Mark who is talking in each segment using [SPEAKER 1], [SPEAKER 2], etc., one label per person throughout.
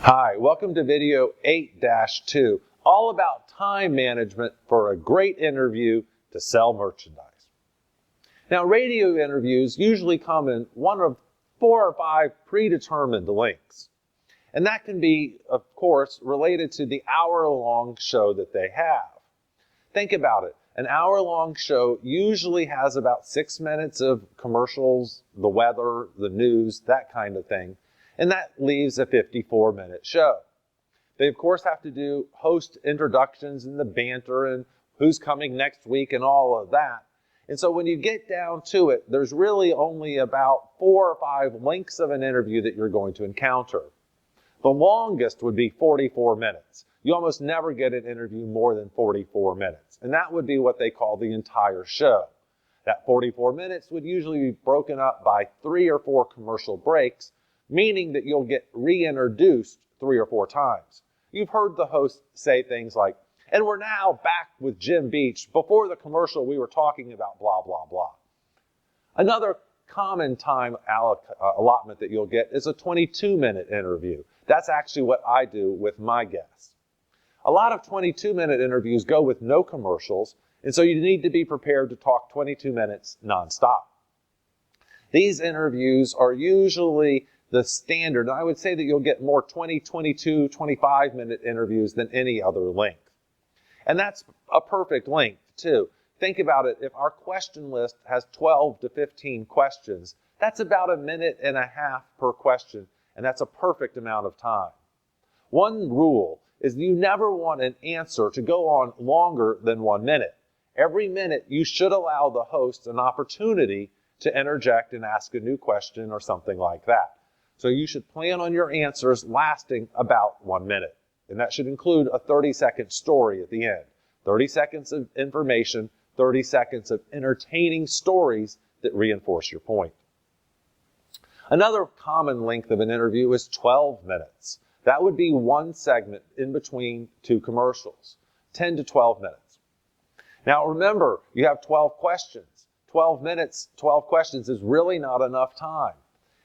[SPEAKER 1] Hi, welcome to video 8-2, all about time management for a great interview to sell merchandise. Now, radio interviews usually come in one of 4 or 5 predetermined lengths. And that can be, of course, related to the hour-long show that they have. Think about it. An hour-long show usually has about 6 minutes of commercials, the weather, the news, that kind of thing. And that leaves a 54-minute show. They, of course, have to do host introductions and the banter and who's coming next week and all of that. And so when you get down to it, there's really only about 4 or 5 lengths of an interview that you're going to encounter. The longest would be 44 minutes. You almost never get an interview more than 44 minutes. And that would be what they call the entire show. That 44 minutes would usually be broken up by 3 or 4 commercial breaks, meaning that you'll get reintroduced 3 or 4 times. You've heard the host say things like, "And we're now back with Jim Beach. Before the commercial, we were talking about blah, blah, blah." Another common time allotment that you'll get is a 22-minute interview. That's actually what I do with my guests. A lot of 22-minute interviews go with no commercials, and so you need to be prepared to talk 22 minutes nonstop. These interviews are usually the standard, and I would say that you'll get more 20, 22, 25-minute interviews than any other length. And that's a perfect length, too. Think about it. If our question list has 12 to 15 questions, that's about 1.5 minutes per question, and that's a perfect amount of time. One rule is you never want an answer to go on longer than 1 minute. Every minute, you should allow the host an opportunity to interject and ask a new question or something like that. So you should plan on your answers lasting about 1 minute. And that should include a 30-second story at the end. 30 seconds of information, 30 seconds of entertaining stories that reinforce your point. Another common length of an interview is 12 minutes. That would be one segment in between 2 commercials, 10 to 12 minutes. Now remember, you have 12 questions. 12 minutes, 12 questions is really not enough time.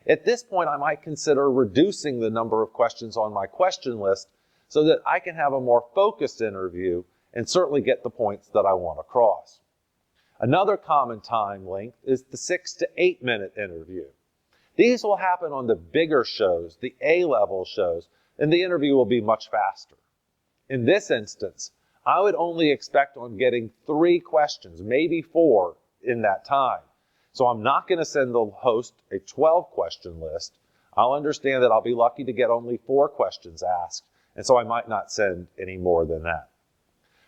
[SPEAKER 1] At this point, I might consider reducing the number of questions on my question list so that I can have a more focused interview and certainly get the points that I want across. Another common time length is the 6 to 8 minute interview. These will happen on the bigger shows, the A-level shows, and the interview will be much faster. In this instance, I would only expect on getting 3 questions, maybe 4 in that time. So I'm not going to send the host a 12-question list. I'll understand that I'll be lucky to get only 4 questions asked, and so I might not send any more than that.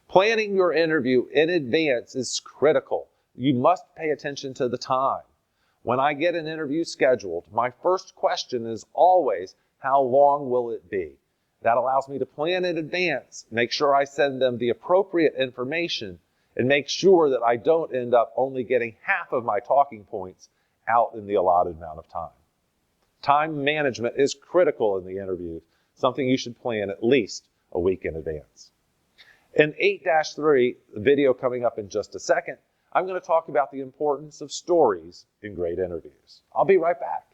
[SPEAKER 1] Planning your interview in advance is critical. You must pay attention to the time. When I get an interview scheduled, my first question is always, how long will it be? That allows me to plan in advance, make sure I send them the appropriate information, and make sure that I don't end up only getting half of my talking points out in the allotted amount of time. Time management is critical in the interview, something you should plan at least a week in advance. In 8-3, the video coming up in just a second, I'm going to talk about the importance of stories in great interviews. I'll be right back.